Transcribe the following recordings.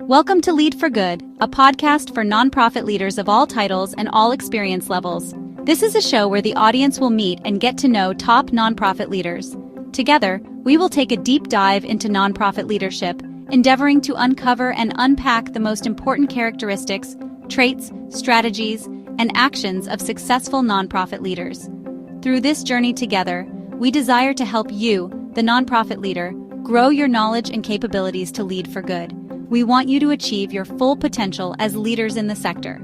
Welcome to Lead for Good, a podcast for nonprofit leaders of all titles and all experience levels. This is a show where the audience will meet and get to know top nonprofit leaders. Together, we will take a deep dive into nonprofit leadership, endeavoring to uncover and unpack the most important characteristics, traits, strategies, and actions of successful nonprofit leaders. Through this journey together, we desire to help you, the nonprofit leader, grow your knowledge and capabilities to lead for good. We want you to achieve your full potential as leaders in the sector.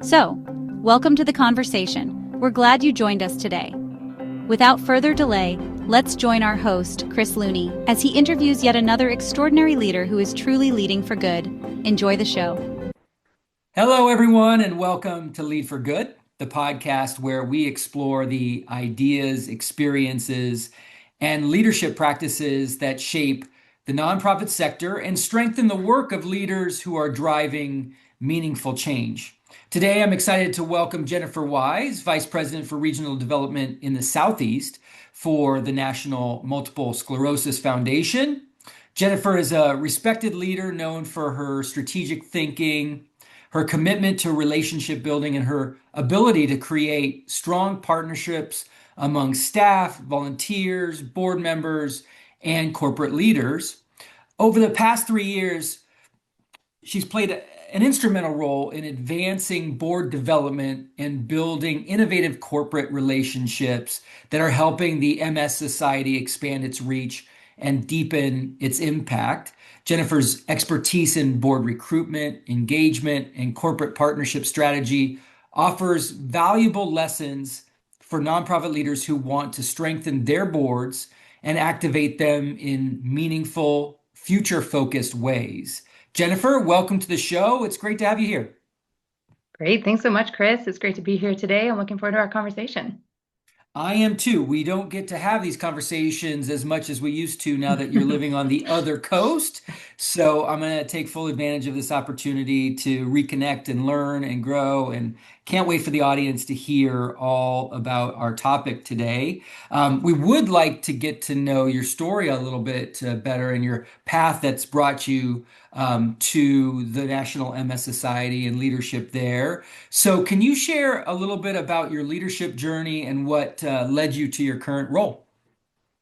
So, welcome to the conversation. We're glad you joined us today. Without further delay, let's join our host, Chris Looney, as he interviews yet another extraordinary leader who is truly leading for good. Enjoy the show. Hello, everyone, and welcome to Lead for Good, the podcast where we explore the ideas, experiences, and leadership practices that shape the nonprofit sector and strengthen the work of leaders who are driving meaningful change. Today, I'm excited to welcome Jennifer Wise, Vice President for Regional Development in the Southeast for the National Multiple Sclerosis Foundation. Jennifer is a respected leader known for her strategic thinking, her commitment to relationship building, and her ability to create strong partnerships among staff, volunteers, board members, and corporate leaders. Over the past 3 years, she's played an instrumental role in advancing board development and building innovative corporate relationships that are helping the MS Society expand its reach and deepen its impact. Jennifer's expertise in board recruitment, engagement, and corporate partnership strategy offers valuable lessons for nonprofit leaders who want to strengthen their boards and activate them in meaningful, future-focused ways. Jennifer, welcome to the show. It's great to have you here. Great. Thanks so much, Chris. It's great to be here today. I'm looking forward to our conversation. I am too. We don't get to have these conversations as much as we used to now that you're living on the other coast. So I'm going to take full advantage of this opportunity to reconnect and learn and grow, and can't wait for the audience to hear all about our topic today. We would like to get to know your story a little bit better and your path that's brought you to the National MS Society and leadership there. So can you share a little bit about your leadership journey and what led you to your current role?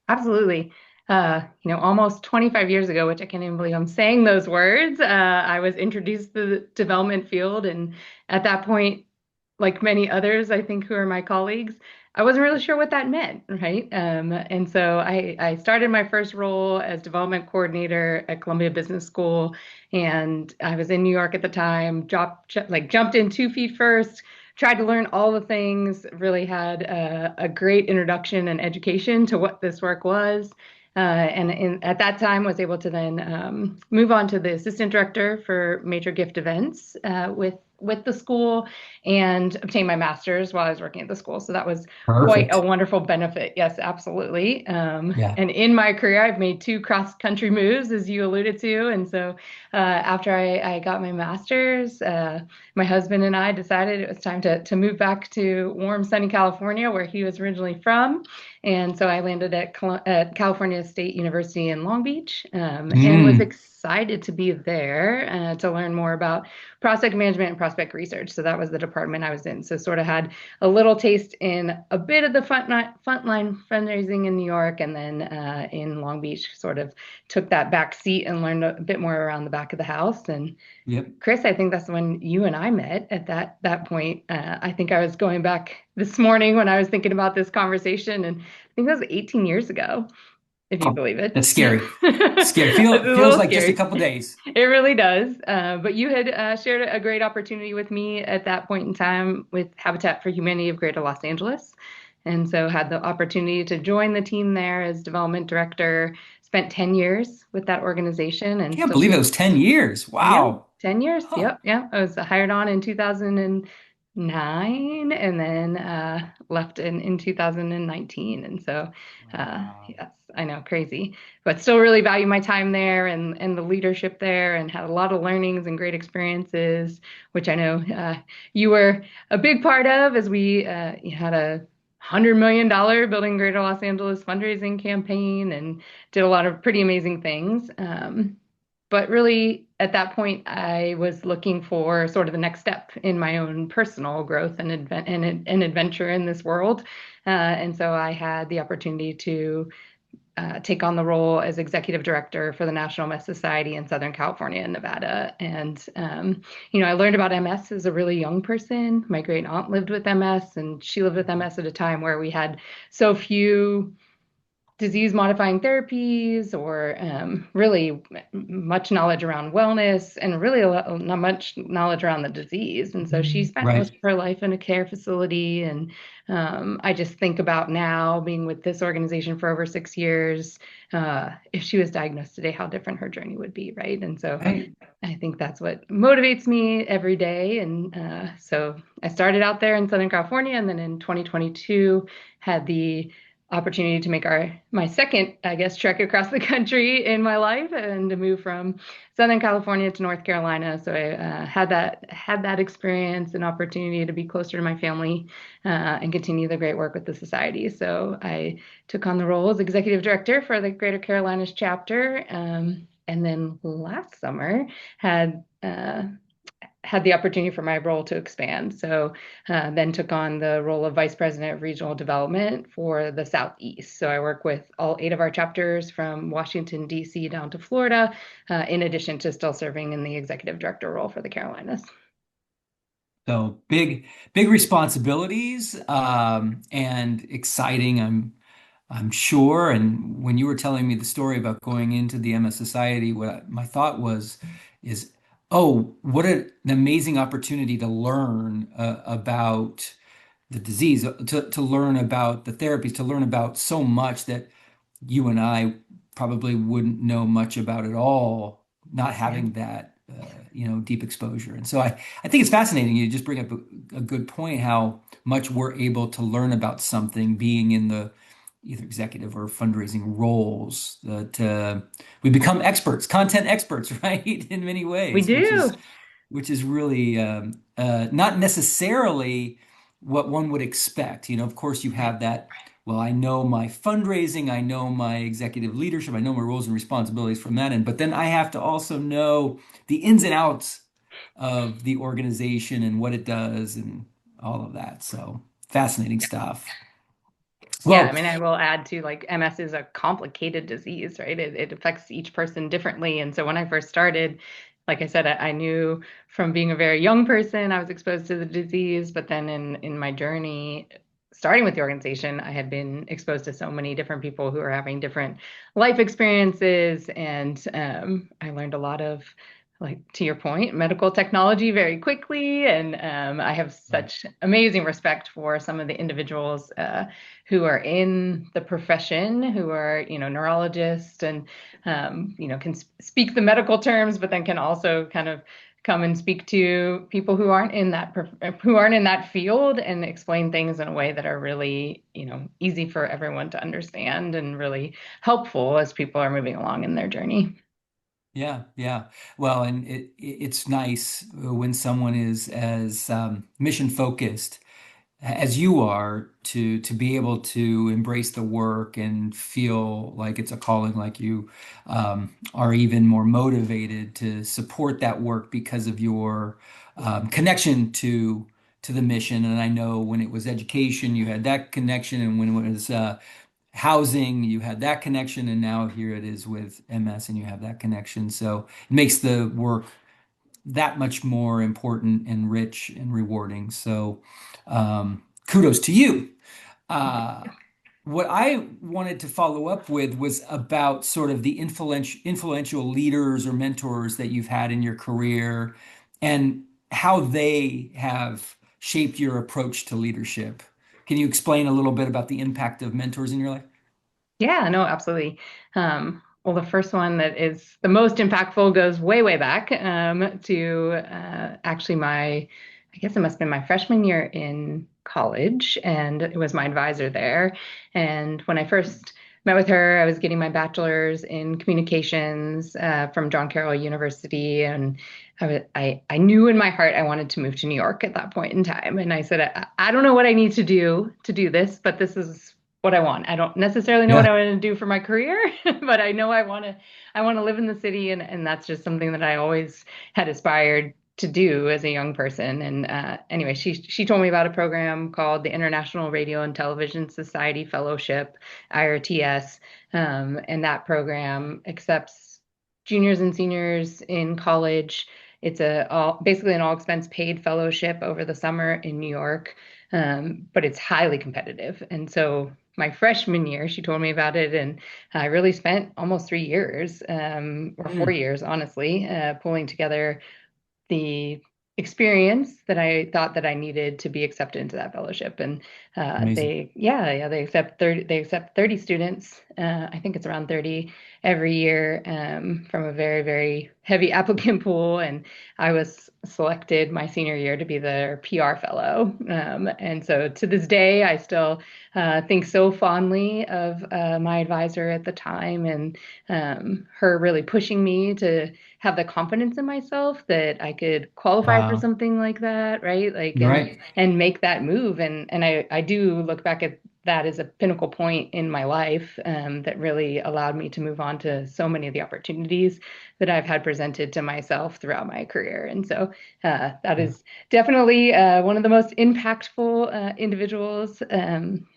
Absolutely. Almost 25 years ago, which I can't even believe I'm saying those words, I was introduced to the development field. And at that point, like many others, I think, who are my colleagues, I wasn't really sure what that meant, right? And so I started my first role as development coordinator at Columbia Business School, and I was in New York at the time. Jumped in 2 feet first, tried to learn all the things. Really had a great introduction and education to what this work was. At that time, was able to then move on to the assistant director for major gift events with the school, and obtain my master's while I was working at the school. So that was quite a wonderful benefit. Yes, absolutely. Yeah. And in my career, I've made 2 cross-country moves, as you alluded to. And so after I got my master's, my husband and I decided it was time to move back to warm, sunny California, where he was originally from. And so I landed at California State University in Long Beach, and was excited to be there to learn more about prospect management and prospect research. So that was the department I was in. So sort of had a little taste in a bit of the frontline fundraising in New York, and then in Long Beach sort of took that back seat and learned a bit more around the back of the house. And Yep. Chris, I think that's when you and I met at that point. I think I was going back this morning when I was thinking about this conversation, and I think that was 18 years ago, if you believe it. That's scary. Scary. It's a Feels little like just a scary. couple days. It really does. But you had shared a great opportunity with me at that point in time with Habitat for Humanity of Greater Los Angeles. And so had the opportunity to join the team there as development director, spent 10 years with that organization. And Can't believe it was 10 years. Wow. Yeah, 10 years. Huh. Yep. Yeah. I was hired on in 2009, and then left in 2019. And so, Wow. yes, I know, crazy, but still really value my time there and the leadership there, and had a lot of learnings and great experiences, which I know you were a big part of, as we had a $100 million Building Greater Los Angeles fundraising campaign and did a lot of pretty amazing things. But really, at that point, I was looking for sort of the next step in my own personal growth and adventure in this world. And so I had the opportunity to take on the role as executive director for the National MS Society in Southern California and Nevada. And, I learned about MS as a really young person. My great aunt lived with MS, and she lived with MS at a time where we had so few disease modifying therapies or really much knowledge around wellness and really not much knowledge around the disease. And so she spent most Right. of her life in a care facility. And I just think about now being with this organization for over 6 years, if she was diagnosed today, how different her journey would be, right? And so Right. I think that's what motivates me every day. And so I started out there in Southern California, and then in 2022 had the opportunity to make my second, I guess, trek across the country in my life and to move from Southern California to North Carolina. So I had that experience and opportunity to be closer to my family and continue the great work with the society. So I took on the role as executive director for the Greater Carolinas chapter. And then last summer had had the opportunity for my role to expand. So then took on the role of Vice President of Regional Development for the Southeast. So I work with all 8 of our chapters from Washington, D.C. down to Florida, in addition to still serving in the Executive Director role for the Carolinas. So big responsibilities, and exciting. I'm sure. And when you were telling me the story about going into the MS Society, my thought is, oh, what an amazing opportunity to learn about the disease, to learn about the therapies, to learn about so much that you and I probably wouldn't know much about at all, not Yeah. having that, deep exposure. And so I think it's fascinating. You just bring up a good point, how much we're able to learn about something being in the either executive or fundraising roles, that we become experts, content experts, right? In many We ways, do. which is really not necessarily what one would expect. Of course, you Right. have that. Well, I know my fundraising, I know my executive leadership, I know my roles and responsibilities from that end, but then I have to also know the ins and outs of the organization and what it does and all of that. So fascinating stuff. Yeah, I Well, mean, I will add to like MS is a complicated disease, right? It affects each person differently. And so when I first started, like I said, I knew from being a very young person, I was exposed to the disease. But then in my journey, starting with the organization, I had been exposed to so many different people who are having different life experiences. And I learned a lot of, like to your point, medical technology very quickly. And I have right. such amazing respect for some of the individuals who are in the profession, who are, neurologists and, can speak the medical terms, but then can also kind of come and speak to people who aren't in that field and explain things in a way that are really, easy for everyone to understand and really helpful as people are moving along in their journey. Yeah, yeah. Well, and it's nice when someone is as mission focused as you are, to be able to embrace the work and feel like it's a calling, like you are even more motivated to support that work because of your connection to the mission. And I know when it was education, you had that connection, and when it was housing, you had that connection, and now here it is with MS, and you have that connection. So it makes the work that much more important and rich and rewarding. So kudos to you. Uh, what I wanted to follow up with was about sort of the influential leaders or mentors that you've had in your career, and how they have shaped your approach to leadership. Can you explain a little bit about the impact of mentors in your life? Yeah, no, absolutely. Well, the first one that is the most impactful goes way, way back to actually I guess it must have been my freshman year in college, and it was my advisor there. And when I first met with her, I was getting my bachelor's in communications from John Carroll University, and I knew in my heart I wanted to move to New York at that point in time. And I said, I don't know what I need to do this, but this is what I want. I don't necessarily know what Yeah. I want to do for my career, but I know I want to live in the city, and that's just something that I always had aspired to do as a young person. And anyway, she told me about a program called the International Radio and Television Society Fellowship, IRTS, and that program accepts juniors and seniors in college. It's basically an all expense paid fellowship over the summer in New York, but it's highly competitive. And so my freshman year, she told me about it, and I really spent almost 3 years, or 4 years, honestly, pulling together the experience that I thought that I needed to be accepted into that fellowship. And Amazing. they accept 30 students. I think it's around 30 every year, from a very, very heavy applicant pool. And I was selected my senior year to be their PR fellow. And so to this day, I still think so fondly of my advisor at the time, and her really pushing me to have the confidence in myself that I could qualify for Wow. something like that, right? Like, Right. and make that move. And I do look back at that as a pinnacle point in my life, that really allowed me to move on to so many of the opportunities that I've had presented to myself throughout my career. And so that is definitely one of the most impactful individuals,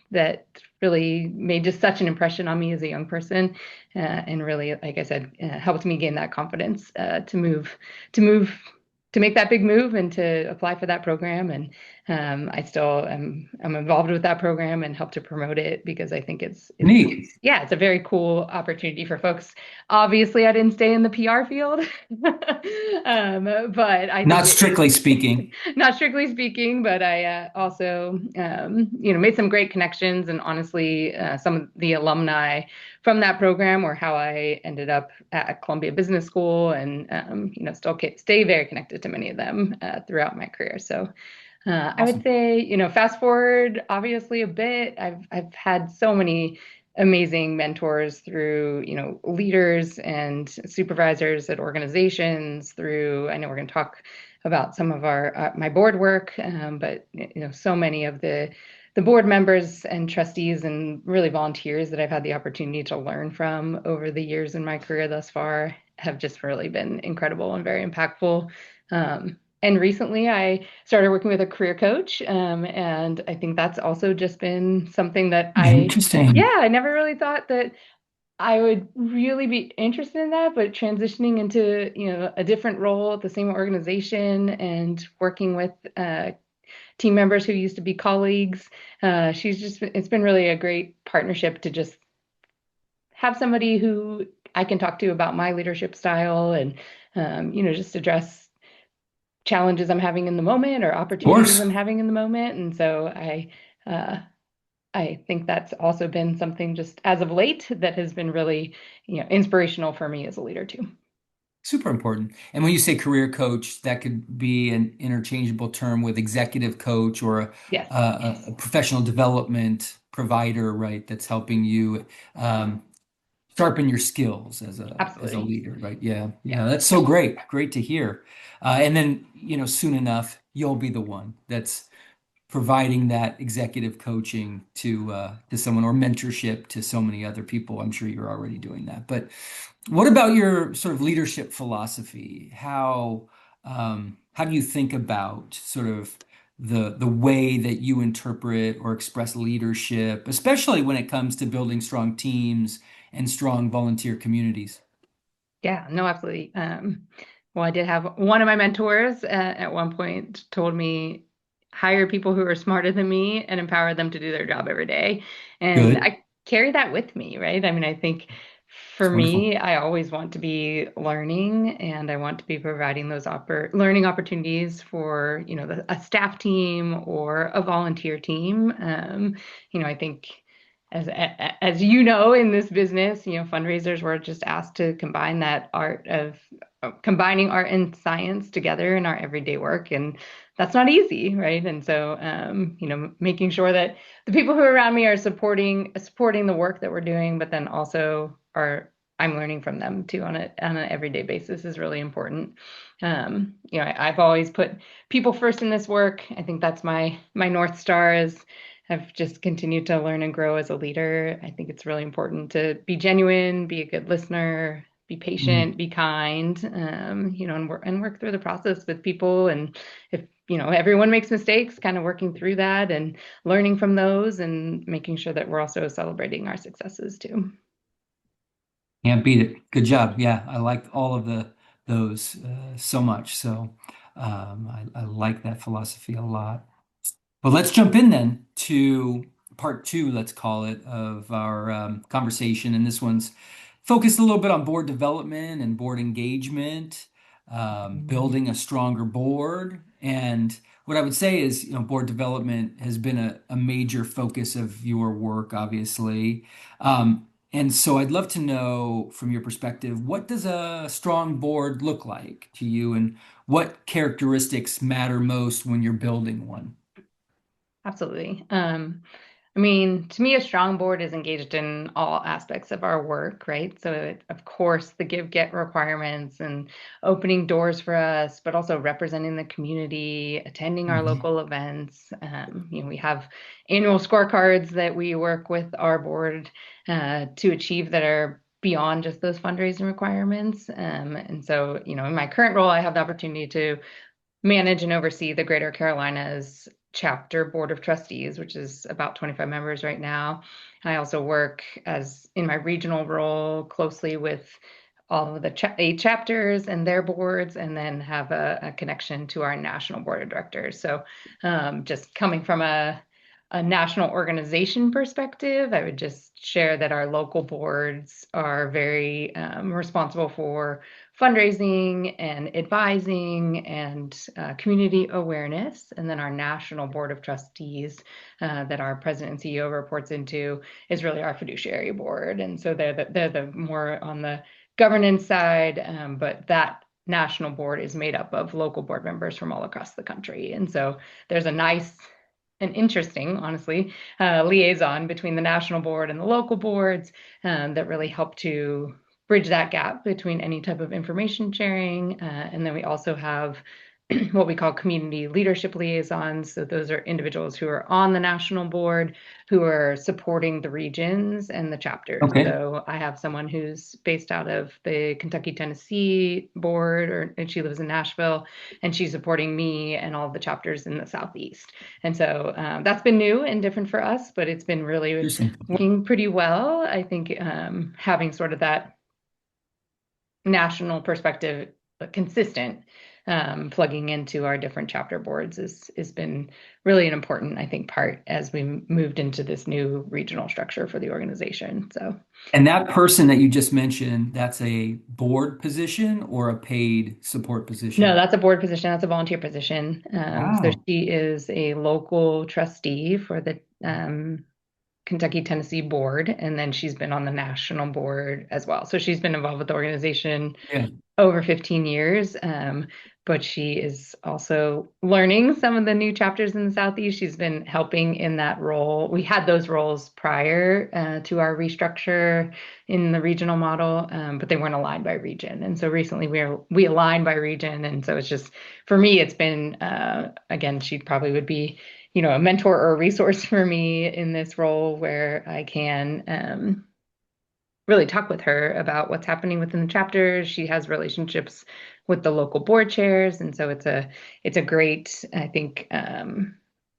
that really made just such an impression on me as a young person, and really, like I said, helped me gain that confidence to move, to make that big move and to apply for that program. And I still am involved with that program and help to promote it because I think Neat. yeah, it's a very cool opportunity for folks. Obviously, I didn't stay in the PR field, but I think Not strictly speaking. not strictly speaking, but I also, made some great connections. And honestly, some of the alumni from that program were how I ended up at Columbia Business School, and still stay very connected to many of them throughout my career. So I would Awesome. say, fast forward obviously a bit. I've had so many amazing mentors through, leaders and supervisors at organizations. Through, I know we're going to talk about some of our my board work, but so many of the board members and trustees and really volunteers that I've had the opportunity to learn from over the years in my career thus far have just really been incredible and very impactful. And recently, I started working with a career coach, and I think that's also just been something that Interesting. yeah, I never really thought that I would really be interested in that, but transitioning into, a different role at the same organization and working with team members who used to be colleagues, it's been really a great partnership to just have somebody who I can talk to about my leadership style, and, just address challenges I'm having in the moment or Of opportunities course. I'm having in the moment. And so uh, I think that's also been something just as of late that has been really, inspirational for me as a leader too. Super important. And when you say career coach, that could be an interchangeable term with executive coach or Yes, a professional development provider, right? That's helping you sharpen your skills as a absolutely. leader, right? Yeah, Yeah. yeah, that's so great. Great to hear. And then, soon enough, you'll be the one that's providing that executive coaching to someone or mentorship to so many other people. I'm sure you're already doing that. But what about your sort of leadership philosophy? How do you think about sort of the way that you interpret or express leadership, especially when it comes to building strong teams and strong volunteer communities? Yeah, no, absolutely. Well, I did have one of my mentors at one point told me, hire people who are smarter than me and empower them to do their job every day. And Good. I carry that with me, right? I mean, I think for It's wonderful. me, I always want to be learning, and I want to be providing those learning opportunities for, a staff team or a volunteer team. I think as you know, in this business, fundraisers were just asked to combine that art of combining art and science together in our everyday work, and that's not easy, right? And so, making sure that the people who are around me are supporting the work that we're doing, but then also I'm learning from them too on an everyday basis is really important. I've always put people first in this work. I think that's my North Star is I've just continued to learn and grow as a leader. I think it's really important to be genuine, be a good listener, be Mm. patient, be kind, and work through the process with people. And if, everyone makes mistakes, kind of working through that and learning from those and making sure that we're also celebrating our successes too. Can't beat it. Good job. Yeah, I liked all of those so much. So I like that philosophy a lot. Well, let's jump in then to part two, let's call it, of our conversation. And this one's focused a little bit on board development and board engagement, building a stronger board. And what I would say is, board development has been a major focus of your work, obviously. And so I'd love to know from your perspective, what does a strong board look like to you, and what characteristics matter most when you're building one? Absolutely. To me, a strong board is engaged in all aspects of our work, right? So, of course, the give get requirements and opening doors for us, but also representing the community, attending our Mhm. local events. We have annual scorecards that we work with our board to achieve that are beyond just those fundraising requirements. And so, in my current role, I have the opportunity to manage and oversee the Greater Carolinas chapter board of trustees, which is about 25 members right now. I also work as in my regional role closely with all of the 8 chapters and their boards, and then have a connection to our national board of directors. So, just coming from a national organization perspective, I would just share that our local boards are very responsible for fundraising and advising and community awareness. And then our national board of trustees that our president and CEO reports into is really our fiduciary board. And so they're the more on the governance side, but that national board is made up of local board members from all across the country. And so there's a nice and interesting, honestly, liaison between the national board and the local boards that really help to bridge that gap between any type of information sharing. And then we also have what we call community leadership liaisons. So those are individuals who are on the national board who are supporting the regions and the chapters. Okay. So I have someone who's based out of the Kentucky Tennessee board, and she lives in Nashville, and she's supporting me and all the chapters in the Southeast. And so that's been new and different for us, but it's been really Interesting. working pretty well. I think having sort of that national perspective, but consistent, plugging into our different chapter boards has been really an important, I think, part as we moved into this new regional structure for the organization. So, And that person that you just mentioned, that's a board position or a paid support no, position? that's a board position. That's a volunteer position. So Wow. she is a local trustee for the Kentucky Tennessee board, and then she's been on the national board as well. So she's been involved with the organization Yeah. over 15 years. But she is also learning some of the new chapters in the Southeast. She's been helping in that role. We had those roles prior to our restructure in the regional model, but they weren't aligned by region. And so recently we aligned by region. And so it's just, for me, it's been, again, she probably would be, a mentor or a resource for me in this role where I can really talk with her about what's happening within the chapters. She has relationships with the local board chairs, and so it's a great, I think,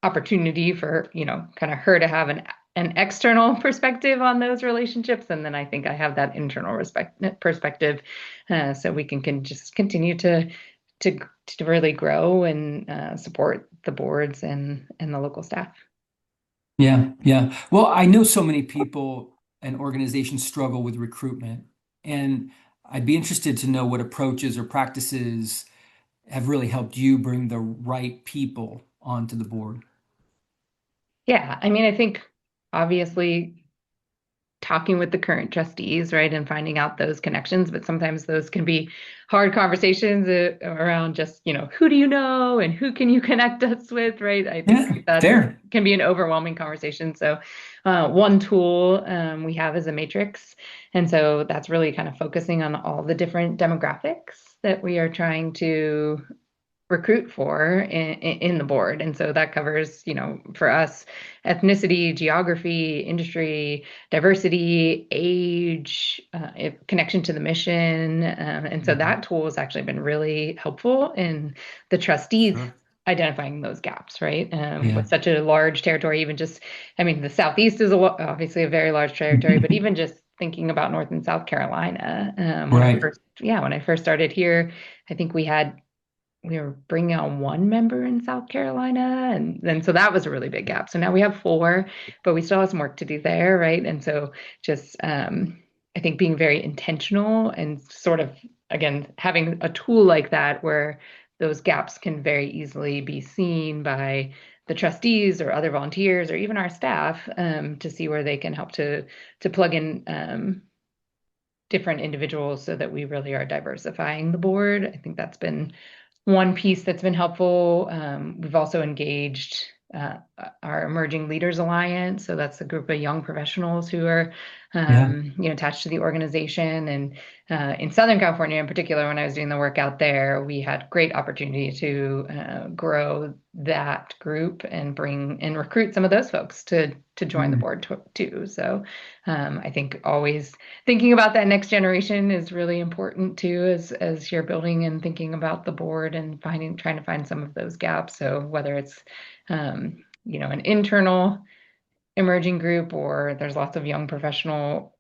opportunity for kind of her to have an external perspective on those relationships, and then I think I have that internal perspective, so we can just continue to to really grow and support the boards and the local staff. Yeah. Yeah. Well, I know so many people and organizations struggle with recruitment, and I'd be interested to know what approaches or practices have really helped you bring the right people onto the board. Yeah, I think obviously talking with the current trustees, right, and finding out those connections, but sometimes those can be hard conversations around just, who do you know and who can you connect us with, right? I think Yeah, that fair. can be an overwhelming conversation. So, one tool we have is a matrix. And so that's really kind of focusing on all the different demographics that we are trying to recruit for in the board. And so that covers, for us, ethnicity, geography, industry, diversity, age, connection to the mission. And so Mhm. that tool has actually been really helpful in the trustees Sure. identifying those gaps, right? Yeah. With such a large territory, even just, I mean, the Southeast is obviously a very large territory, but even just thinking about North and South Carolina, Right. when I first started here, I think we were bringing on one member in South Carolina, and then so that was a really big gap. So now we have four, but we still have some work to do there, right? And so just I think being very intentional and sort of again having a tool like that where those gaps can very easily be seen by the trustees or other volunteers or even our staff to see where they can help to plug in different individuals so that we really are diversifying the board. I think that's been one piece that's been helpful. We've also engaged our Emerging Leaders Alliance. So that's a group of young professionals who are, Yeah. attached to the organization. And in Southern California, in particular, when I was doing the work out there, we had great opportunity to grow that group and bring and recruit some of those folks to join the Mm. board too. So I think always thinking about that next generation is really important too, as you're building and thinking about the board and trying to find some of those gaps. So whether it's an internal emerging group or there's lots of young professional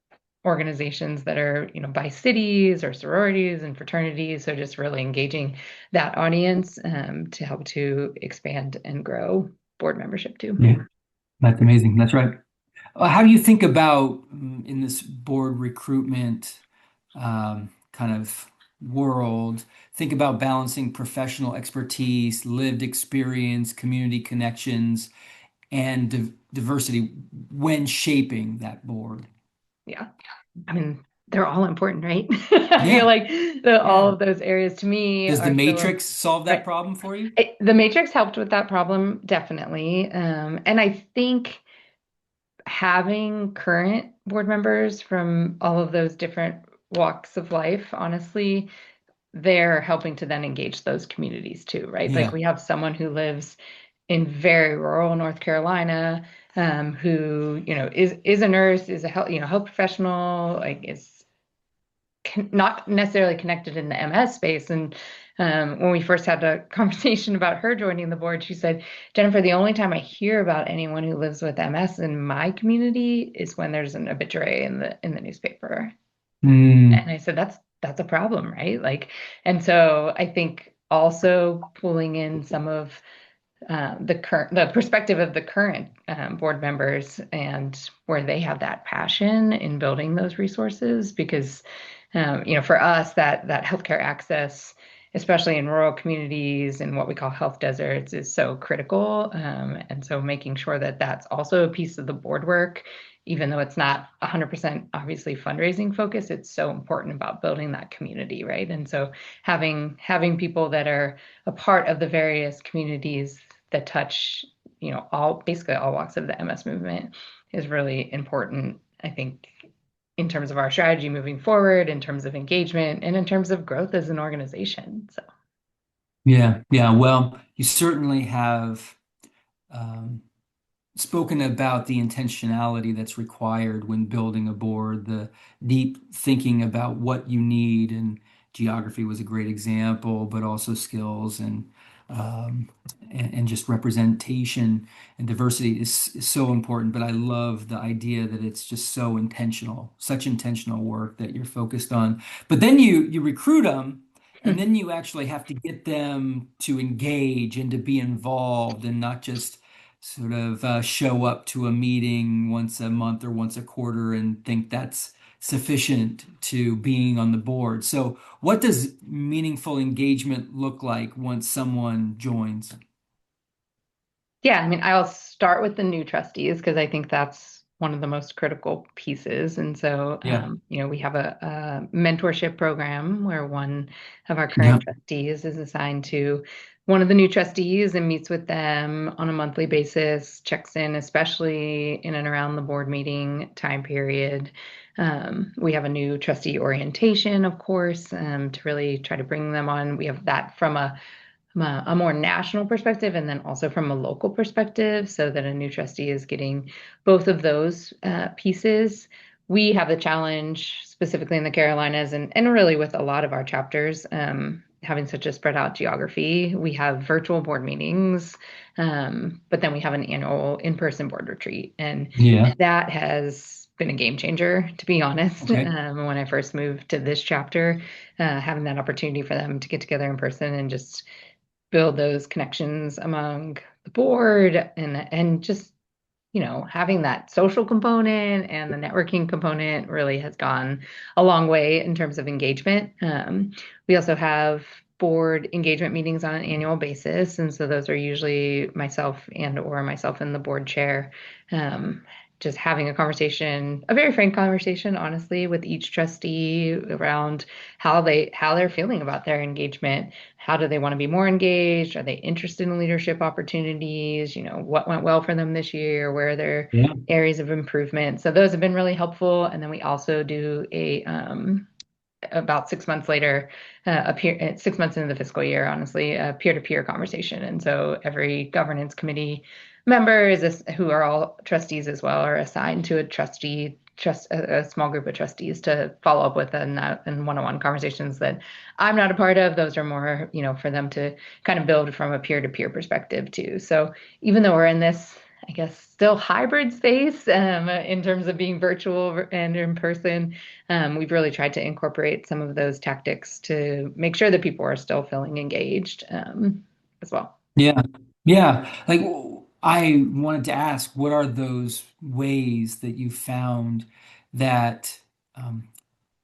organizations that are, by cities or sororities and fraternities. So just really engaging that audience to help to expand and grow board membership too. Yeah. That's amazing. That's right. How do you think about in this board recruitment kind of world, think about balancing professional expertise, lived experience, community connections, and diversity when shaping that board? Yeah. I mean, they're all important, right? I feel Yeah, like all yeah. of those areas to me Does the are so matrix solve that right. problem for you? The Matrix helped with that problem, definitely. And I think having current board members from all of those different walks of life, honestly, they're helping to then engage those communities too, right? Like Yeah. we have someone who lives in very rural North Carolina, who is a nurse, is a health professional, like is not necessarily connected in the MS space. And when we first had a conversation about her joining the board, she said, Jennifer, the only time I hear about anyone who lives with MS in my community is when there's an obituary in the newspaper. Mm, And I said, that's a problem, right? Like, and so I think also pulling in some of the perspective of the current board members and where they have that passion in building those resources because for us that healthcare access, especially in rural communities and what we call health deserts, is so critical. And so making sure that that's also a piece of the board work, even though it's not 100% obviously fundraising focus, it's so important about building that community, right? And so having people that are a part of the various communities that touch, all basically all walks of the MS movement is really important, I think, in terms of our strategy moving forward, in terms of engagement, and in terms of growth as an organization. So, yeah, yeah. Well, you certainly have um, spoken about the intentionality that's required when building a board, the deep thinking about what you need, and geography was a great example, but also skills um, and just representation and diversity is so important. But I love the idea that it's just so intentional, such intentional work that you're focused on. But then you recruit them. And then you actually have to get them to engage and to be involved and not just sort of show up to a meeting once a month or once a quarter and think that's sufficient to being on the board. So, what does meaningful engagement look like once someone joins? yeah, I mean, I'll start with the new trustees because I think that's one of the most critical pieces. And so, Yeah. we have a mentorship program where one of our Yeah. current trustees is assigned to one of the new trustees and meets with them on a monthly basis, checks in, especially in and around the board meeting time period. We have a new trustee orientation, of course, to really try to bring them on. We have that from a more national perspective and then also from a local perspective, so that a new trustee is getting both of those pieces. We have a challenge specifically in the Carolinas and really with a lot of our chapters, having such a spread out geography. We have virtual board meetings, but then we have an annual in-person board retreat. And Yeah. that has been a game changer, to be honest. Okay. When I first moved to this chapter, having that opportunity for them to get together in person and just build those connections among the board and just having that social component and the networking component really has gone a long way in terms of engagement. We also have board engagement meetings on an annual basis, and so those are usually myself and the board chair, um, just having a conversation, a very frank conversation, honestly, with each trustee around how they're feeling about their engagement. How do they want to be more engaged? Are they interested in leadership opportunities? What went well for them this year? Where are their Yeah. areas of improvement? So those have been really helpful. And then we also do about 6 months later, 6 months into the fiscal year, honestly, a peer-to-peer conversation. And so every governance committee member who are all trustees as well, are assigned to a small group of trustees to follow up with in one-on-one conversations that I'm not a part of. Those are more, for them to kind of build from a peer-to-peer perspective too. So even though we're in this, I guess, still hybrid space, in terms of being virtual and in person, we've really tried to incorporate some of those tactics to make sure that people are still feeling engaged, as well. Yeah. Yeah. Like I wanted to ask, what are those ways that you found that um,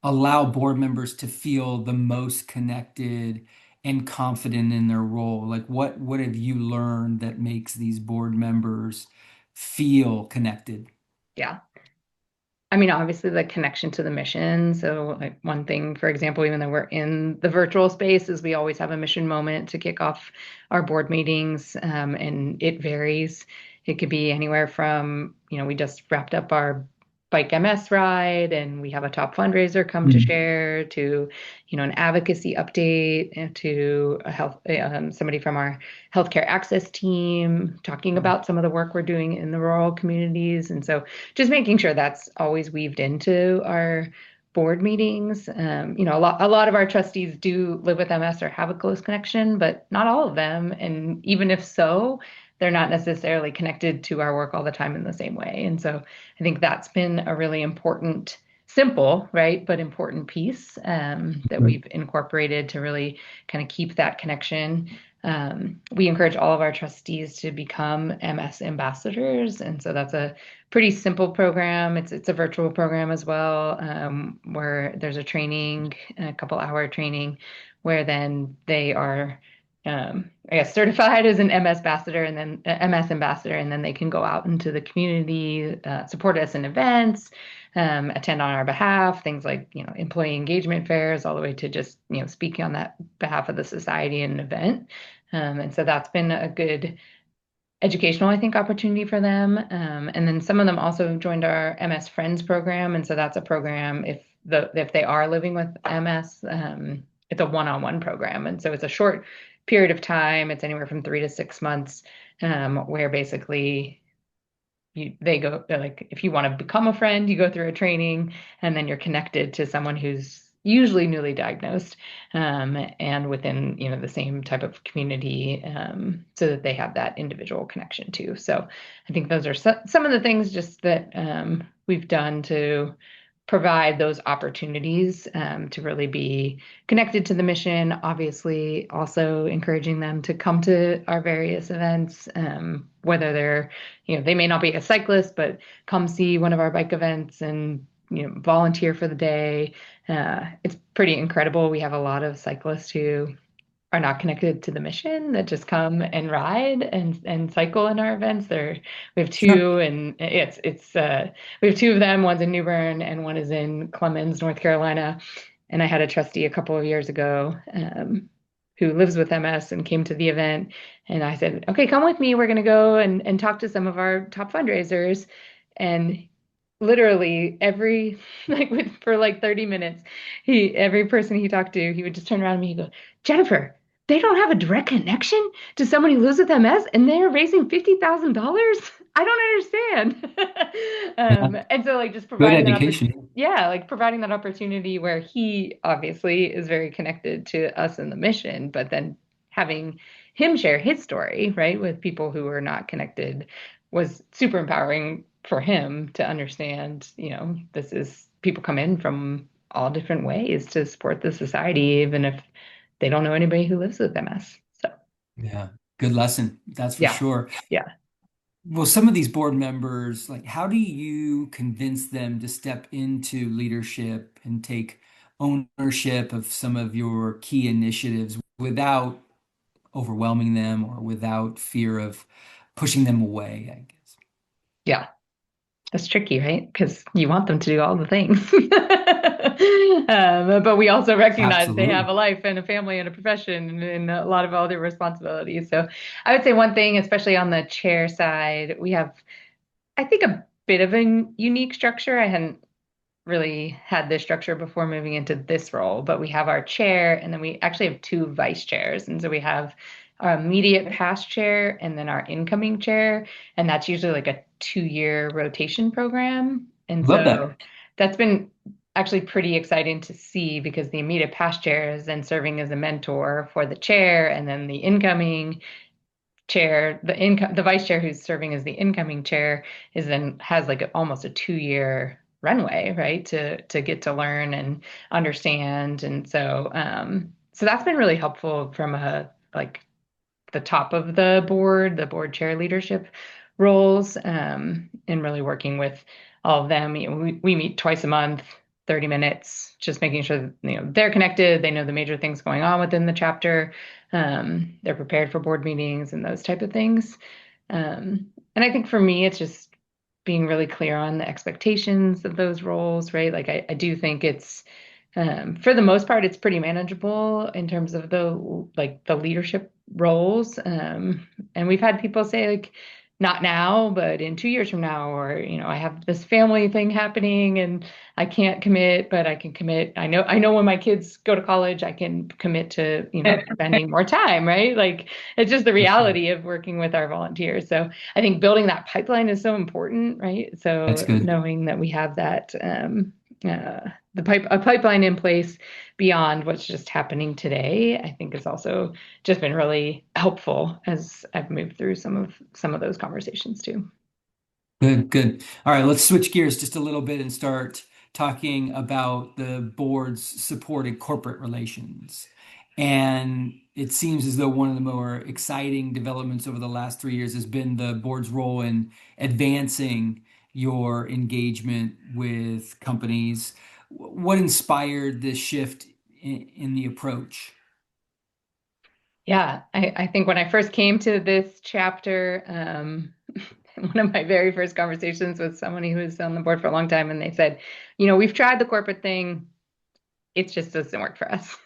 allow board members to feel the most connected and confident in their role? Like what have you learned that makes these board members feel connected? Yeah. I mean, obviously, the connection to the mission. So, like one thing, for example, even though we're in the virtual space, is we always have a mission moment to kick off our board meetings, and it varies. It could be anywhere from, we just wrapped up our Bike MS ride, and we have a top fundraiser come to Mm. share, to, an advocacy update, and to somebody from our healthcare access team talking about some of the work we're doing in the rural communities, and so just making sure that's always weaved into our board meetings. A lot of our trustees do live with MS or have a close connection, but not all of them. And even if so, they're not necessarily connected to our work all the time in the same way. And so I think that's been a really important, simple, right, but important piece, that we've incorporated to really kind of keep that connection. We encourage all of our trustees to become MS ambassadors, and so that's a pretty simple program. It's a virtual program as well, where there's a couple hour training, where then they are, I guess, certified as an MS ambassador, and then they can go out into the community, support us in events, attend on our behalf, things like employee engagement fairs, all the way to just speaking on that behalf of the society in an event. And so that's been a good educational, I think, opportunity for them. And then some of them also have joined our MS Friends program. And so that's a program if they are living with MS, it's a one-on-one program. And so it's a short period of time. It's anywhere from 3 to 6 months, where basically they're like, if you want to become a friend, you go through a training, and then you're connected to someone who's usually newly diagnosed, and within the same type of community, so that they have that individual connection too. So I think those are some of the things just that, we've done to provide those opportunities, to really be connected to the mission. Obviously, also encouraging them to come to our various events, whether they may not be a cyclist, but come see one of our bike events and volunteer for the day. It's pretty incredible. We have a lot of cyclists who are not connected to the mission that just come and ride and cycle in our events. We have two, and we have two of them. One's in New Bern and one is in Clemens, North Carolina. And I had a trustee a couple of years ago, who lives with MS and came to the event. And I said, okay, come with me. We're going to go and talk to some of our top fundraisers. And literally for like 30 minutes, every person he talked to, he would just turn around to me and go, Jennifer, they don't have a direct connection to someone who lives with MS and they're raising $50,000. I don't understand. Yeah. And so like just Good providing that education. yeah, like providing that opportunity where he obviously is very connected to us and the mission, but then having him share his story, right, with people who are not connected was super empowering for him to understand, this is people come in from all different ways to support the society, even if they don't know anybody who lives with MS. So, Yeah. Good lesson. That's for yeah, sure. yeah, Well, some of these board members, like, how do you convince them to step into leadership and take ownership of some of your key initiatives without overwhelming them or without fear of pushing them away, I guess? yeah. That's tricky, right? Because you want them to do all the things. But we also recognize they have Absolutely. a life and a family and a profession and a lot of other responsibilities. So I would say one thing, especially on the chair side, we have, I think, a bit of a unique structure. I hadn't really had this structure before moving into this role, but we have our chair and then we actually have two vice chairs. And so we have our immediate past chair and then our incoming chair. And that's usually like a 2-year rotation program. And Love that. so that's been actually pretty exciting to see because the immediate past chair is then serving as a mentor for the chair, and then the incoming chair, the vice chair who's serving as the incoming chair is then has like almost a 2-year runway, right? To get to learn and understand. And so that's been really helpful from a like the top of the board chair leadership roles, and really working with all of them. We meet twice a month, 30 minutes, just making sure that, they're connected, they know the major things going on within the chapter, they're prepared for board meetings and those type of things. And I think for me, it's just being really clear on the expectations of those roles, right? Like I do think it's for the most part, it's pretty manageable in terms of the leadership roles. And we've had people say like, not now, but in 2 years from now, or I have this family thing happening and I can't commit, but I can commit. I know when my kids go to college, I can commit to spending more time, right? Like it's just the For sure. reality of working with our volunteers. So I think building that pipeline is so important, right? That's So good. knowing that we have that. A pipeline in place beyond what's just happening today, I think has also just been really helpful as I've moved through some of those conversations too. Good, good. All right, let's switch gears just a little bit and start talking about the board's supported corporate relations. And it seems as though one of the more exciting developments over the last 3 years has been the board's role in advancing your engagement with companies. What inspired this shift in the approach? Yeah, I think when I first came to this chapter, one of my very first conversations with someone who was on the board for a long time, and they said, we've tried the corporate thing, it just doesn't work for us.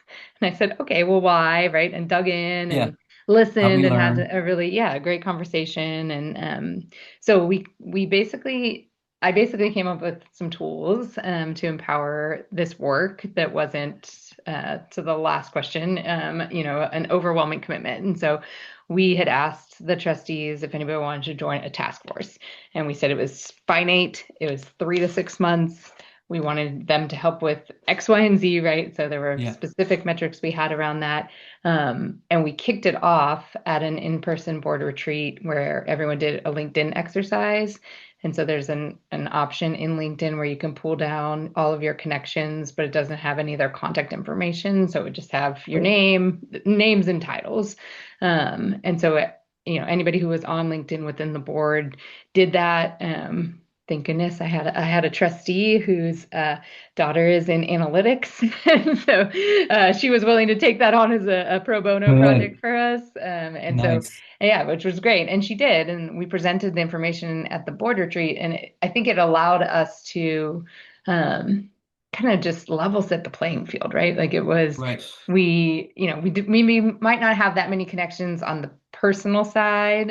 And I said, okay, well, why? Right. And dug in Yeah, and help listened me and had learn. a really, yeah, great conversation. And so we basically, I basically came up with some tools to empower this work that wasn't, to the last question, an overwhelming commitment. And so we had asked the trustees if anybody wanted to join a task force. And we said it was finite, it was 3 to 6 months. We wanted them to help with X, Y, and Z, right? So there were Yeah. specific metrics we had around that. And we kicked it off at an in-person board retreat where everyone did a LinkedIn exercise. And so there's an option in LinkedIn where you can pull down all of your connections, but it doesn't have any of their contact information. So it would just have your names and titles. And so anybody who was on LinkedIn within the board did that. Thank goodness I had a trustee whose daughter is in analytics, and so she was willing to take that on as a pro bono project Good. for us. And so Nice. yeah, which was great, and she did, and we presented the information at the board retreat, and I think it allowed us to kind of just level set the playing field, right? Like it was Right. we might not have that many connections on the personal side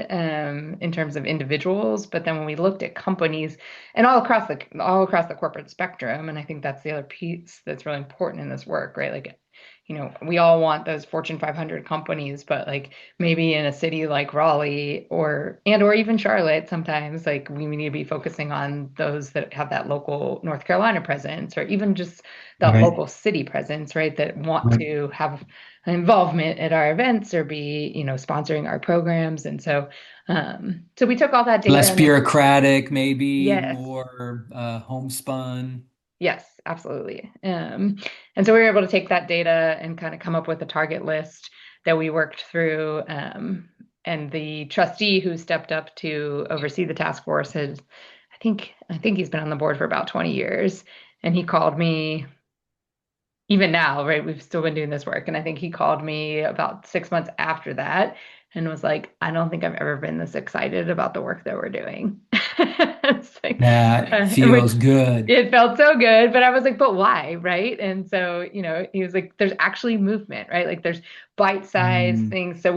in terms of individuals, but then when we looked at companies and all across the corporate spectrum, and I think that's the other piece that's really important in this work, right? Like we all want those Fortune 500 companies, but like maybe in a city like Raleigh or even Charlotte, sometimes like we need to be focusing on those that have that local North Carolina presence or even just that Right. local city presence, right? That want Right. to have an involvement at our events or be, sponsoring our programs. And so we took all that data Less and bureaucratic, maybe yes, more homespun. yes, absolutely. And so we were able to take that data and kind of come up with a target list that we worked through. And the trustee who stepped up to oversee the task force I think he's been on the board for about 20 years. And he called me even now, right? We've still been doing this work. And I think he called me about 6 months after that and was like, I don't think I've ever been this excited about the work that we're doing. It's like, That and which feels good. it felt so good, but I was like, but why? Right. And so, he was like, there's actually movement, right? Like there's bite-sized Mm, things. So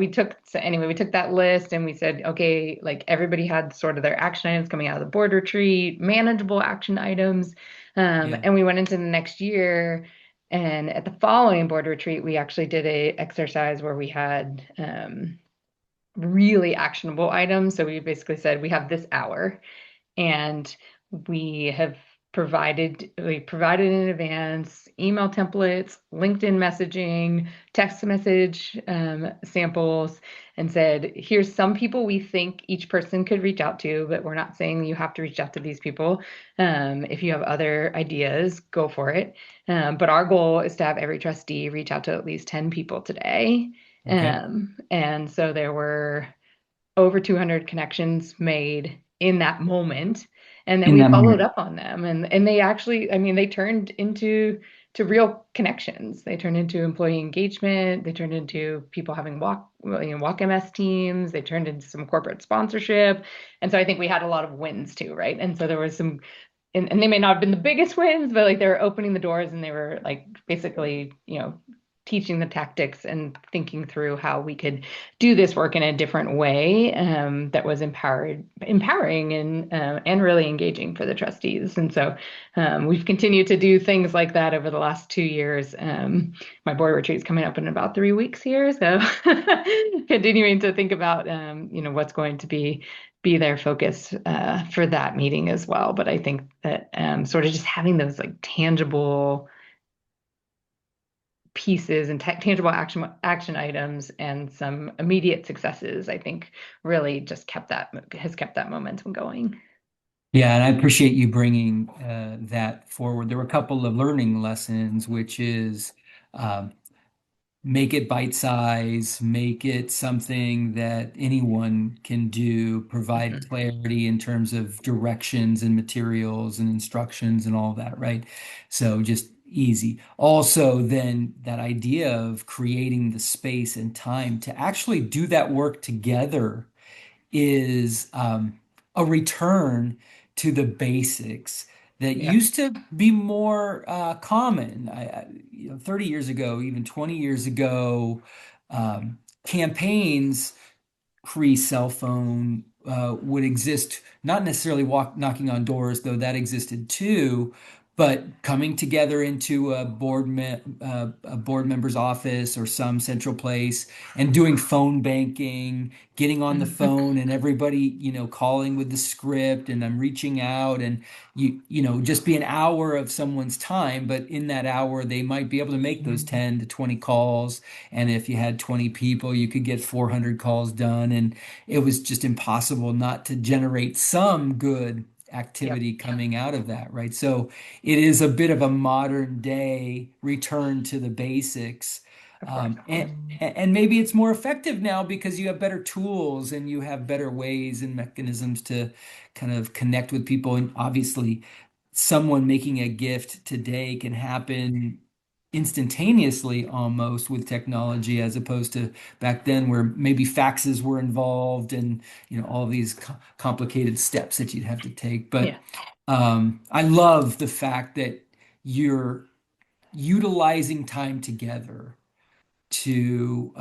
anyway, we took that list and we said, okay, like everybody had sort of their action items coming out of the board retreat, manageable action items. yeah. And we went into the next year and at the following board retreat, we actually did a exercise where we had really actionable items. So we basically said we have this hour, and we provided in advance email templates, LinkedIn messaging, text message samples, and said, here's some people we think each person could reach out to, but we're not saying you have to reach out to these people. If you have other ideas, go for it. But our goal is to have every trustee reach out to at least 10 people today. Okay. And so there were over 200 connections made in that moment, and then In we that followed moment. up on them, and they actually, I mean, they turned into to real connections. They turned into employee engagement. They turned into people having walk MS teams. They turned into some corporate sponsorship. And so I think we had a lot of wins too, right? And so there was some, and they may not have been the biggest wins, but like they were opening the doors and they were like basically, teaching the tactics and thinking through how we could do this work in a different way, that was empowering and really engaging for the trustees. And so we've continued to do things like that over the last 2 years. My board retreat is coming up in about 3 weeks here, so continuing to think about what's going to be their focus for that meeting as well. But I think that sort of just having those like tangible pieces and tangible action items and some immediate successes, I think really just has kept that momentum going. Yeah, and I appreciate you bringing that forward. There were a couple of learning lessons, which is um, make it bite size, make it something that anyone can do, provide Mhm. clarity in terms of directions and materials and instructions and all that, right? So just easy. Also, then that idea of creating the space and time to actually do that work together is a return to the basics that Yeah. used to be more common. 30 years ago, even 20 years ago, um, campaigns pre-cell phone would exist, not necessarily knocking on doors, though that existed too, but coming together into a board member's office or some central place and doing phone banking, getting on the Mhm. phone and everybody, calling with the script and I'm reaching out and just be an hour of someone's time, but in that hour they might be able to make those 10 to 20 calls, and if you had 20 people, you could get 400 calls done. And it was just impossible not to generate some good Yep. activity coming out of that, right? So it is a bit of a modern day return to the basics. Of course. And maybe it's more effective now because you have better tools and you have better ways and mechanisms to kind of connect with people. And obviously, someone making a gift today can happen instantaneously almost with technology as opposed to back then where maybe faxes were involved and all these complicated steps that you'd have to take. But Yeah. I love the fact that you're utilizing time together to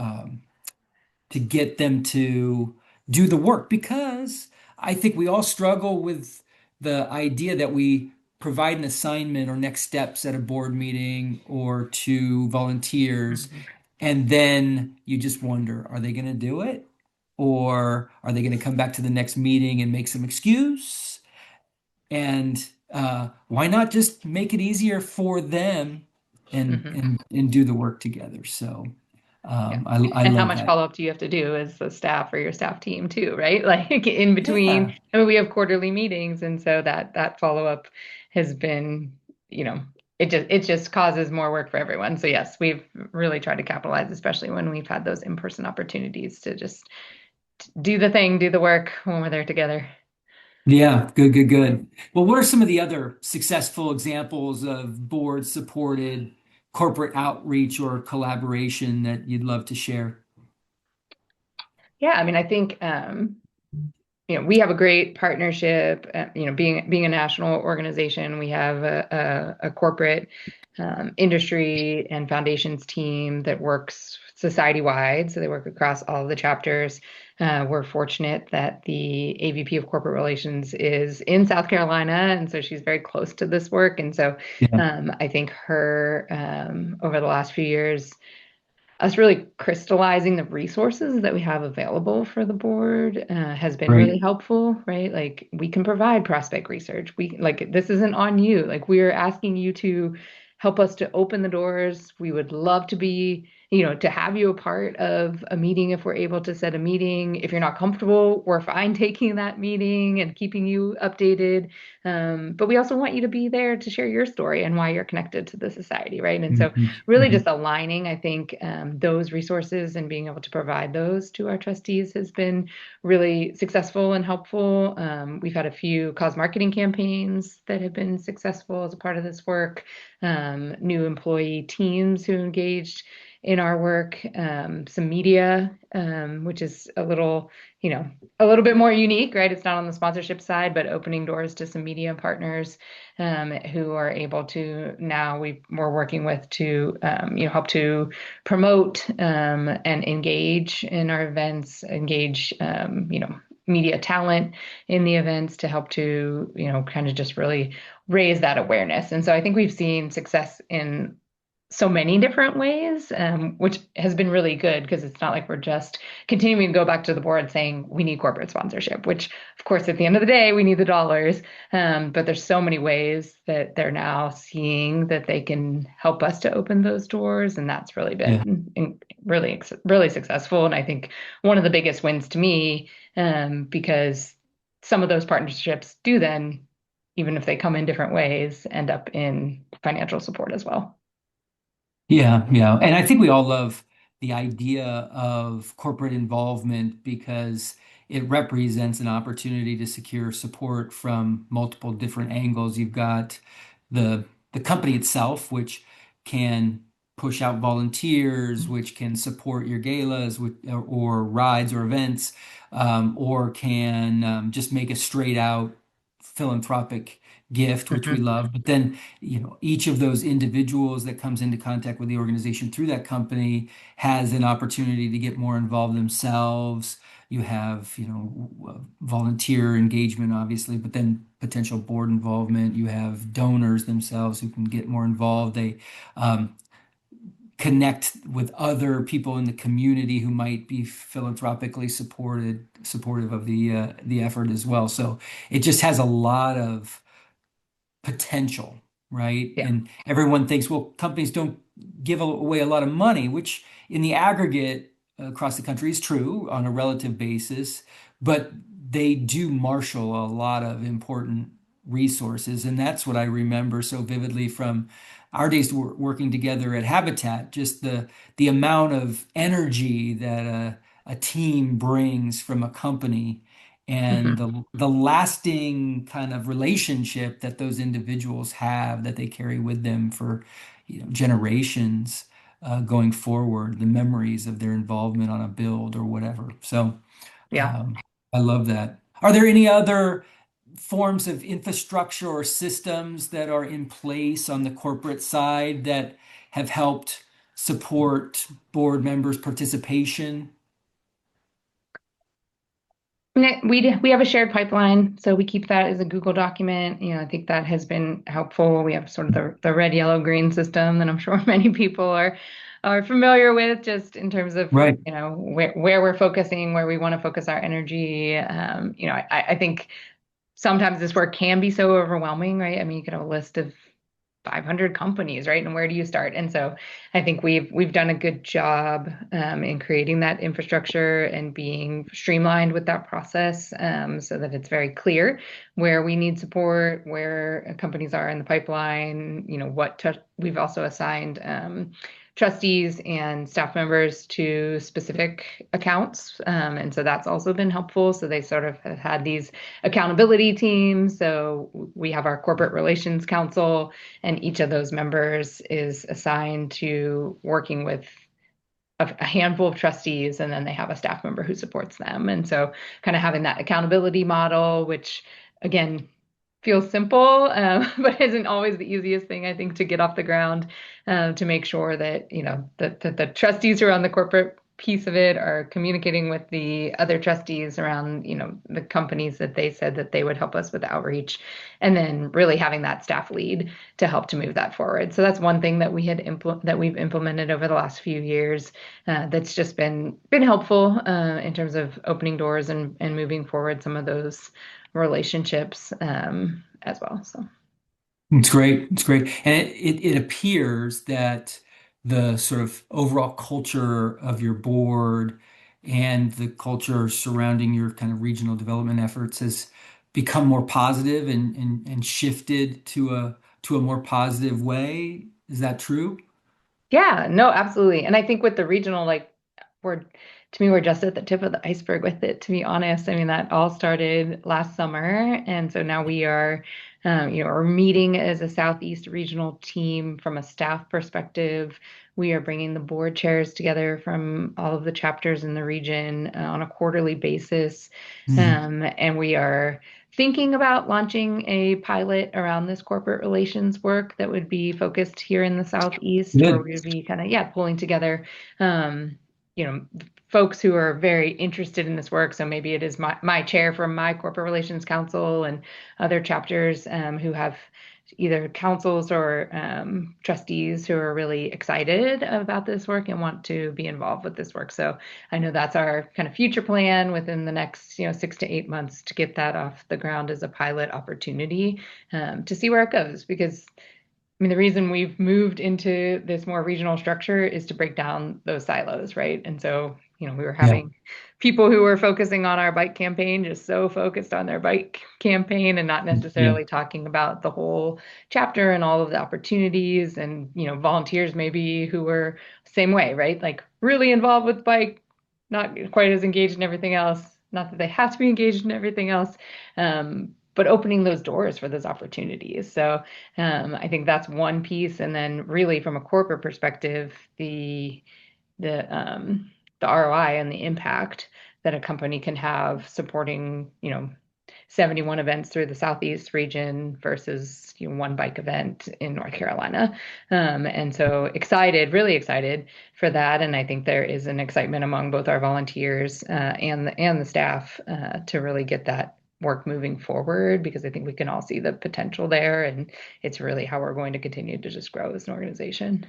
get them to do the work, because I think we all struggle with the idea that we provide an assignment or next steps at a board meeting or to volunteers, Mhm. and then you just wonder, are they going to do it? Or are they going to come back to the next meeting and make some excuse? And why not just make it easier for them Mhm. and do the work together? So Yeah. I And how love much that. follow-up do you have to do as the staff or your staff team too, right? Like in between, Yeah. I mean, we have quarterly meetings, and so that follow-up has been, you know, it just causes more work for everyone. So yes, we've really tried to capitalize, especially when we've had those in-person opportunities to just do the thing, do the work when we're there together. Yeah, good, good, good. Well, what are some of the other successful examples of board supported corporate outreach or collaboration that you'd love to share? Yeah, I mean, I think we have a great partnership. Being a national organization, we have a corporate industry and foundations team that works society wide. So they work across all of the chapters. We're fortunate that the AVP of Corporate Relations is in South Carolina, and so she's very close to this work. And so Yeah, I think her over the last few years us really crystallizing the resources that we have available for the board has been really great. helpful, right? Like we can provide prospect research. We like this isn't on you. Like we're asking you to help us to open the doors. We would love to be, to have you a part of a meeting if we're able to set a meeting. If you're not comfortable, we're fine taking that meeting and keeping you updated. But we also want you to be there to share your story and why you're connected to the society, right? And so Mhm, really mhm. just aligning, I think, those resources and being able to provide those to our trustees has been really successful and helpful. We've had a few cause marketing campaigns that have been successful as a part of this work, new employee teams who engaged in our work, some media, which is a little bit more unique, right? It's not on the sponsorship side, but opening doors to some media partners who are able to now we're working with to help to promote and engage in our events, engage media talent in the events to help to kind of just really raise that awareness. And so I think we've seen success in so many different ways, which has been really good because it's not like we're just continuing to go back to the board saying we need corporate sponsorship, which of course at the end of the day we need the dollars. But there's so many ways that they're now seeing that they can help us to open those doors, and that's really Yeah. been really really successful. And I think one of the biggest wins to me, because some of those partnerships do then, even if they come in different ways, end up in financial support as well. Yeah, yeah. And I think we all love the idea of corporate involvement because it represents an opportunity to secure support from multiple different angles. You've got the company itself, which can push out volunteers, which can support your galas or rides or events, or can just make a straight out philanthropic gift, which we Mhm. love. But then each of those individuals that comes into contact with the organization through that company has an opportunity to get more involved themselves. You have volunteer engagement, obviously, but then potential board involvement. You have donors themselves who can get more involved. They um, connect with other people in the community who might be philanthropically supportive of the effort as well. So it just has a lot of potential, right? Yeah. And everyone thinks, well, companies don't give away a lot of money, which in the aggregate across the country is true on a relative basis, but they do marshal a lot of important resources. And that's what I remember so vividly from our days working together at Habitat, just the amount of energy that a team brings from a company and Mhm. the lasting kind of relationship that those individuals have that they carry with them for generations going forward, the memories of their involvement on a build or whatever. So Yeah. I love that. Are there any other forms of infrastructure or systems that are in place on the corporate side that have helped support board members' participation? We have a shared pipeline, so we keep that as a Google document. I think that has been helpful. We have sort of the red, yellow, green system that I'm sure many people are familiar with, just in terms of Right. where we're focusing, where we want to focus our energy. I think sometimes this work can be so overwhelming, right? I mean, you could have a list of 500 companies, right? And where do you start? And so I think we've done a good job in creating that infrastructure and being streamlined with that process, so that it's very clear where we need support, where companies are in the pipeline, we've also assigned trustees and staff members to specific accounts. And so that's also been helpful. So they sort of have had these accountability teams. So we have our corporate relations council, and each of those members is assigned to working with a handful of trustees, and then they have a staff member who supports them. And so kind of having that accountability model, which again feels simple, but isn't always the easiest thing, I think, to get off the ground, to make sure that, that the trustees who are on the corporate piece of it are communicating with the other trustees around, the companies that they said that they would help us with outreach, and then really having that staff lead to help to move that forward. So that's one thing that we've implemented over the last few years, that's just been helpful, in terms of opening doors and moving forward some of those relationships, as well. So It's great. It's great. And it appears that the sort of overall culture of your board and the culture surrounding your kind of regional development efforts has become more positive and shifted to a more positive way. Is that true? yeah, no, absolutely. And I think with the regional, like, we're to me, we're just at the tip of the iceberg with it, to be honest. I mean, that all started last summer. And so now we are, we're meeting as a Southeast regional team from a staff perspective. We are bringing the board chairs together from all of the chapters in the region, on a quarterly basis. Mhm. And we are thinking about launching a pilot around this corporate relations work that would be focused here in the Southeast, where Good. we would be kind of, yeah, pulling together, um, you know, folks who are very interested in this work. So maybe it is my chair from my corporate relations council and other chapters, who have either councils or, trustees who are really excited about this work and want to be involved with this work. So I know that's our kind of future plan within the next, 6 to 8 months, to get that off the ground as a pilot opportunity, to see where it goes. Because I mean, the reason we've moved into this more regional structure is to break down those silos, right? And so, we were Yeah. having people who were focusing on our bike campaign, just so focused on their bike campaign and not Yeah. necessarily talking about the whole chapter and all of the opportunities, and, volunteers maybe who were same way, right? Like really involved with bike, not quite as engaged in everything else. Not that they have to be engaged in everything else, but opening those doors for those opportunities. So, I think that's one piece. And then really from a corporate perspective, the the ROI and the impact that a company can have supporting, 71 events through the Southeast region versus, one bike event in North Carolina. And so excited, really excited for that. And I think there is an excitement among both our volunteers, and the staff, to really get that work moving forward, because I think we can all see the potential there, and it's really how we're going to continue to just grow as an organization.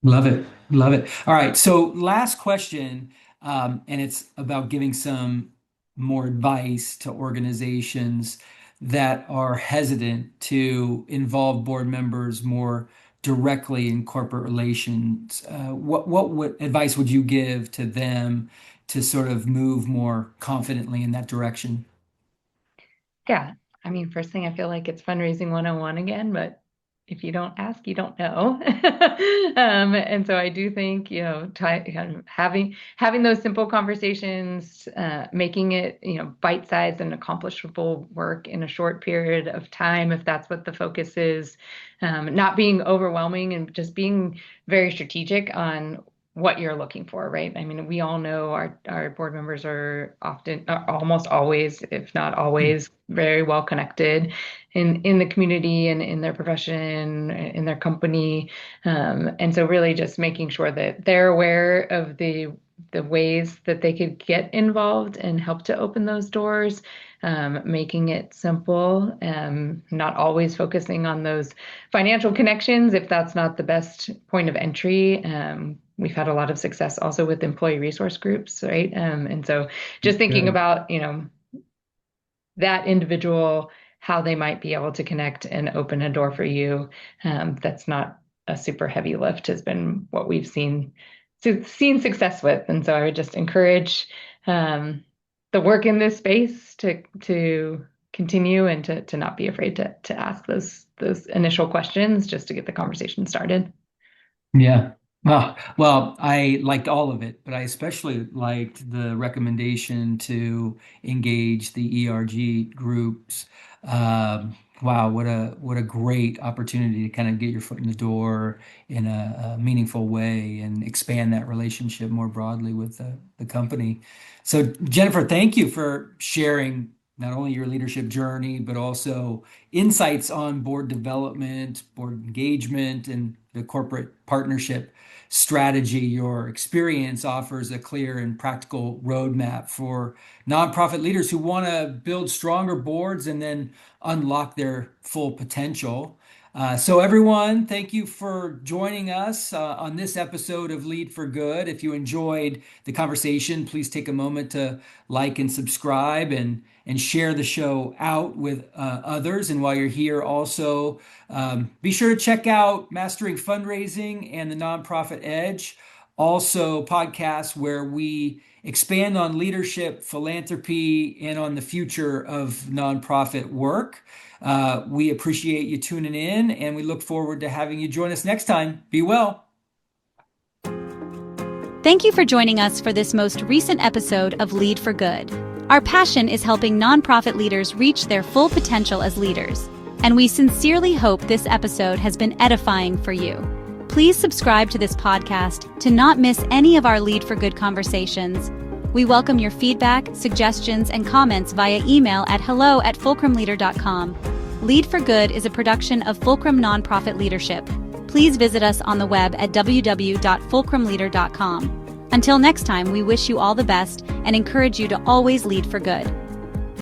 Love it. Love it. All right. So, last question, and it's about giving some more advice to organizations that are hesitant to involve board members more directly in corporate relations. What advice would you give to them to sort of move more confidently in that direction? Yeah. I mean, first thing, I feel like it's fundraising 101 again, but if you don't ask, you don't know. And so I do think, kind of having those simple conversations, making it, bite-sized and accomplishable work in a short period of time, if that's what the focus is, not being overwhelming, and just being very strategic on what you're looking for, right? I mean, we all know our board members are often, almost always, if not always, very well connected in the community and in their profession, in their company. And so really just making sure that they're aware of the ways that they could get involved and help to open those doors, making it simple, not always focusing on those financial connections if that's not the best point of entry. We've had a lot of success also with employee resource groups, right? And so just thinking about, that individual, how they might be able to connect and open a door for you. That's not a super heavy lift has been what we've seen success with. And so I would just encourage the work in this space to continue and to not be afraid to ask those initial questions just to get the conversation started. Yeah. Well, I liked all of it, but I especially liked the recommendation to engage the ERG groups. Wow, what a great opportunity to kind of get your foot in the door in a meaningful way and expand that relationship more broadly with the company. So, Jennifer, thank you for sharing not only your leadership journey, but also insights on board development, board engagement, and the corporate partnership strategy. Your experience offers a clear and practical roadmap for nonprofit leaders who want to build stronger boards and then unlock their full potential. So, everyone, thank you for joining us on this episode of Lead for Good. If you enjoyed the conversation, please take a moment to like and subscribe and share the show out with others. And while you're here, also be sure to check out Mastering Fundraising and the Nonprofit Edge, also podcasts where we expand on leadership, philanthropy, and on the future of nonprofit work. We appreciate you tuning in, and we look forward to having you join us next time. Be well. Thank you for joining us for this most recent episode of Lead for Good. Our passion is helping nonprofit leaders reach their full potential as leaders, and we sincerely hope this episode has been edifying for you. Please subscribe to this podcast to not miss any of our Lead for Good conversations. We welcome your feedback, suggestions, and comments via email at hello@fulcrumleader.com. Lead for Good is a production of Fulcrum Nonprofit Leadership. Please visit us on the web at www.fulcrumleader.com. Until next time, we wish you all the best and encourage you to always lead for good.